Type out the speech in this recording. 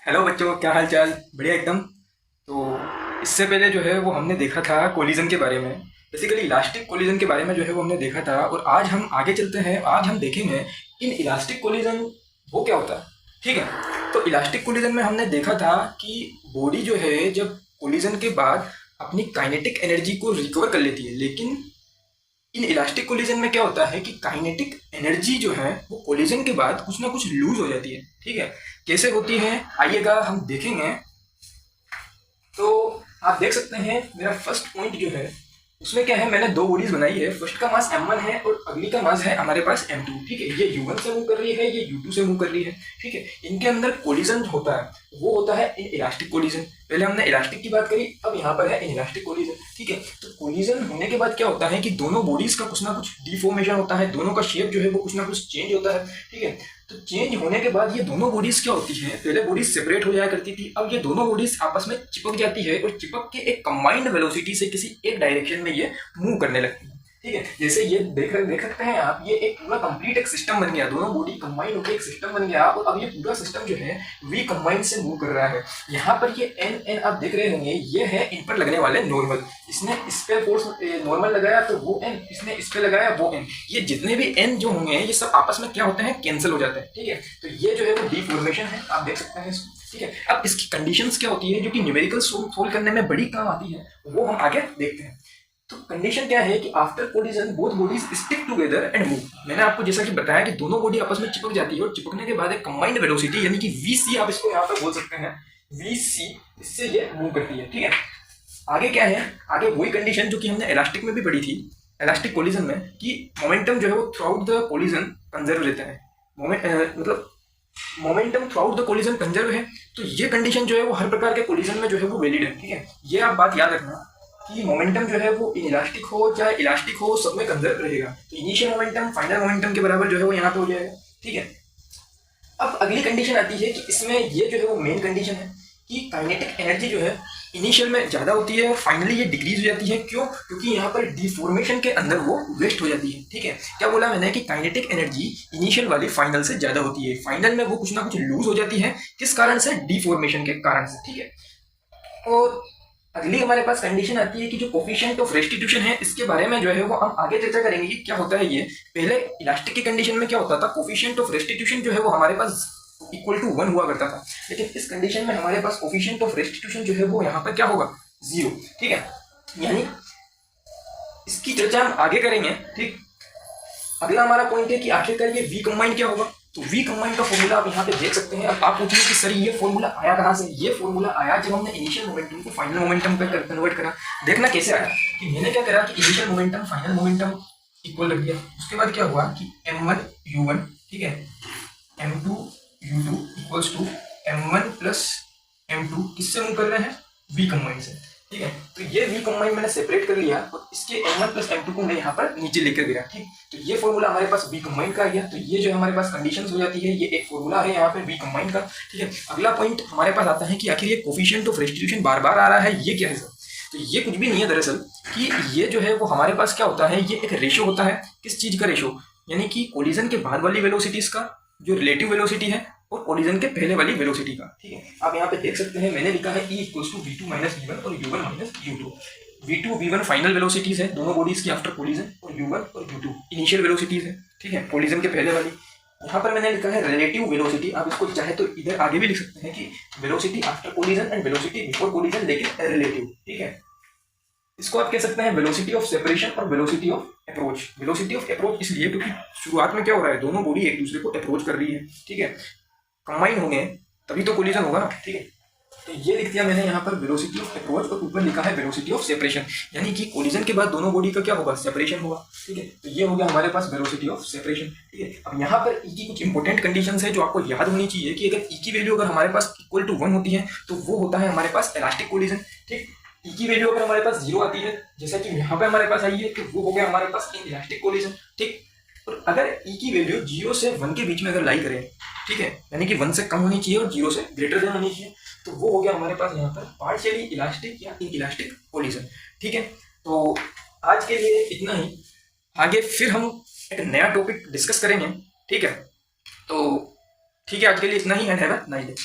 Hello बच्चों, क्या हाल चाल? बढ़िया एकदम। तो इससे पहले जो है वो हमने देखा था कोलिजन के बारे में। बेसिकली इलास्टिक कोलिजन के बारे में जो है वो हमने देखा था, और आज हम आगे चलते हैं। आज हम देखेंगे इन इलास्टिक कोलिजन वो क्या होता है। ठीक है, तो इलास्टिक कोलिजन में हमने देखा था कि बॉडी जो है जब कोलिजन के बाद अपनी काइनेटिक एनर्जी को रिकवर कर लेती है, लेकिन इन इलास्टिक कोलिजन में क्या होता है कि काइनेटिक एनर्जी जो है वो कोलिजन के बाद कुछ ना कुछ लूज हो जाती है। ठीक है, कैसे होती है आइएगा हम देखेंगे। तो आप देख सकते हैं मेरा फर्स्ट पॉइंट जो है उसमें क्या है, मैंने दो बॉडीज बनाई है। फर्स्ट का मास m1 है और अगली का मास है हमारे पास m2। ठीक है, ये u1 से मूव कर रही है, ये u2 से मूव कर रही है। ठीक है, इनके अंदर कोलिजन होता है वो होता है इन इलास्टिक कोलिजन। पहले हमने इलास्टिक की बात करी, अब यहाँ पर है इन इलास्टिक कोलिजन। ठीक है, तो कोलिजन होने के बाद क्या होता है कि दोनों बॉडीज का कुछ ना कुछ डिफॉर्मेशन होता है, दोनों का शेप जो है वो कुछ ना कुछ चेंज होता है। ठीक है, तो चेंज होने के बाद ये दोनों बॉडीज क्या होती है, पहले बॉडीज सेपरेट हो जाया करती थी, अब ये दोनों बॉडीज आपस में चिपक जाती है और चिपक के एक कंबाइंड वेलोसिटी से किसी एक डायरेक्शन में ये मूव करने लगती है। ठीक है, जैसे ये देख सकते हैं आप, ये एक पूरा कंप्लीट एक सिस्टम बन गया, दोनों बॉडी कंबाइन होकर एक सिस्टम बन गया, और अब ये पूरा सिस्टम जो है वी कंबाइन से मूव कर रहा है। यहाँ पर ये एन एन आप देख रहे होंगे, ये है इन पर लगने वाले नॉर्मल। इसने इस पे फोर्स नॉर्मल लगाया तो वो एन, इसने इस पे लगाया वो एन, ये जितने भी एन जो होंगे ये सब आपस में क्या होते हैं, कैंसिल हो जाते हैं। ठीक है, तो ये जो है वो डिफॉर्मेशन है, आप देख सकते हैं इसको। ठीक है, अब इसकी कंडीशंस क्या होती है जो कि न्यूमेरिकल सोल्व करने में बड़ी काम आती है, वो हम आगे देखते हैं। तो कंडीशन क्या है कि after collision both bodies stick together and move. मैंने आपको जैसा कि बताया कि दोनों बॉडी आपस में चिपक जाती है और चिपकने के बाद एक कंबाइंड वेलोसिटी यानी कि वीसी, आप इसको यहाँ पर बोल सकते हैं वीसी, इससे ये मूव करती है। ठीक है, आगे क्या है, आगे वही कंडीशन जो कि हमने इलास्टिक में भी पढ़ी थी, इलास्टिक कोलिजन में, कि मोमेंटम जो है वो through out the collision conserve रहता है। मतलब momentum through out the collision conserve है। तो ये कंडीशन जो है वो हर प्रकार के कोलिजन में जो है वो वैलिड है। ठीक है, ये आप बात याद रखना कि मोमेंटम जो है वो इलास्टिक हो चाहे इलास्टिक हो, सब में कंजर्व रहेगा। तो इनिशियल मोमेंटम फाइनल मोमेंटम के बराबर जो है वो यहाँ पे हो जाएगा। ठीक है, अब अगली कंडीशन आती है कि इसमें ये जो है वो मेन कंडीशन है कि काइनेटिक एनर्जी जो है इनिशियल में ज़्यादा होती है और फाइनली ये डिक्रीज हो जाती है। क्यों? क्योंकि यहाँ पर डिफॉर्मेशन के अंदर वो वेस्ट हो जाती है। ठीक है, क्या बोला मैंने कि काइनेटिक एनर्जी इनिशियल वाली फाइनल से ज़्यादा होती है, फाइनल में वो कुछ ना कुछ लूज हो जाती है। किस कारण से? डिफॉर्मेशन के कारण से। ठीक है, और अगली हमारे पास कंडीशन आती है कि जो कोफिशिएंट ऑफ रेस्टिट्यूशन है, इसके बारे में जो है वो हम आगे चर्चा करेंगे कि क्या होता है ये। पहले इलास्टिक की कंडीशन में क्या होता था, कोफिशिएंट ऑफ रेस्टिट्यूशन जो है वो हमारे पास इक्वल टू 1 हुआ करता था, लेकिन इस कंडीशन में हमारे पास कोफिशिएंट ऑफ रेस्टिट्यूशन जो है वो यहाँ पर क्या होगा, 0। ठीक है, यानी इसकी चर्चा हम आगे करेंगे। ठीक, अगला हमारा पॉइंट है कि आखिरकार ये वी कंबाइंड क्या होगा। तो वी कंबाइंड का फॉर्मूला आप यहाँ पे देख सकते हैं। अब आप पूछेंगे कि सर ये फॉर्मूला आया कहाँ से? ये फॉर्मूला आया जब हमने इनिशियल मोमेंटम को फाइनल मोमेंटम पे कन्वर्ट करा। देखना कैसे आया कि मैंने क्या करा कि initial momentum final momentum equal रख दिया। उसके बाद क्या हुआ कि m1 u1, ठीक है, m2 u2 equals to m1 plus m2 किससे मूव कर रहे हैं? वी कंबाइंड से। ठीक है, तो ये वी कंबाइंड मैंने सेपरेट कर लिया और इसके m1 प्लस m2 को मैं यहाँ पर नीचे लेकर गया। ठीक, तो ये फॉर्मूला हमारे पास वी कंबाइंड का आ गया। तो ये जो हमारे पास कंडीशंस हो जाती है, ये एक फॉर्मूला है यहाँ पे वी कंबाइंड का। ठीक है, अगला पॉइंट हमारे पास आता है कि आखिर ये कोफिशिएंट ऑफ रेस्टिट्यूशन बार बार आ रहा है, ये क्या है सर? तो ये कुछ भी नहीं है दरअसल, कि ये जो है वो हमारे पास क्या होता है, ये एक रेशो होता है। किस चीज का रेशो? यानी कि कोलिजन के बाद वाली वेलोसिटीज का जो रिलेटिव वेलोसिटी है और कोलिजन के पहले वाली वेलोसिटी का। ठीक है, आप यहाँ पे देख सकते हैं मैंने लिखा है E equals to v2 minus v1 और u1 minus u2। v2 v1 final velocities है दोनों बॉडीज की आफ्टर कोलिजन, और u1 और u2 इनिशियल वेलोसिटीज है। ठीक है, कोलिजन के पहले वाली। यहाँ पर मैंने लिखा है रिलेटिव वेलोसिटी। आप इसको चाहे तो इधर आगे भी लिख सकते हैं कि velocity after collision and velocity before collision, लेकिन रिलेटिव। ठीक है, इसको आप कह सकते हैं वेलोसिटी ऑफ सेपरेशन और velocity of approach. Velocity of approach इसलिए क्योंकि शुरुआत में क्या हो रहा है, दोनों बॉडी एक दूसरे को अप्रोच कर रही है। ठीक है, कंबाइन होंगे तभी तो कोलिजन होगा ना। ठीक है, तो ये लिख दिया मैंने यहाँ पर वेलोसिटी ऑफ अप्रोच और ऊपर लिखा है वेलोसिटी ऑफ सेपरेशन, यानी कि कोलिजन के बाद दोनों बॉडी का क्या होगा, सेपरेशन होगा। ठीक है, तो ये हो गया हमारे पास वेलोसिटी ऑफ सेपरेशन। ठीक है, अब यहाँ पर ई की कुछ इंपॉर्टेंट कंडीशंस है जो आपको याद होनी चाहिए कि अगर ई की वैल्यू अगर हमारे पास इक्वल टू 1 होती है तो वो होता है हमारे पास इलास्टिक कोलिजन। ठीक, ई की वैल्यू अगर हमारे पास 0 आती है, जैसा कि यहाँ पे हमारे पास आई है, तो वो हो गया हमारे पास इलास्टिक कोलिजन। ठीक, और अगर ई की वैल्यू 0 से 1 के बीच में अगर लाई करें, ठीक है, यानी कि 1 से कम होनी चाहिए और 0 से ग्रेटर देन होनी चाहिए, तो वो हो गया हमारे पास यहाँ पर पार्शियली इलास्टिक या इनइलास्टिक कोलिजन। ठीक है, तो आज के लिए इतना ही। आगे फिर हम एक नया टॉपिक डिस्कस करेंगे। ठीक है, तो ठीक है, आज के लिए इतना ही and have a nice day.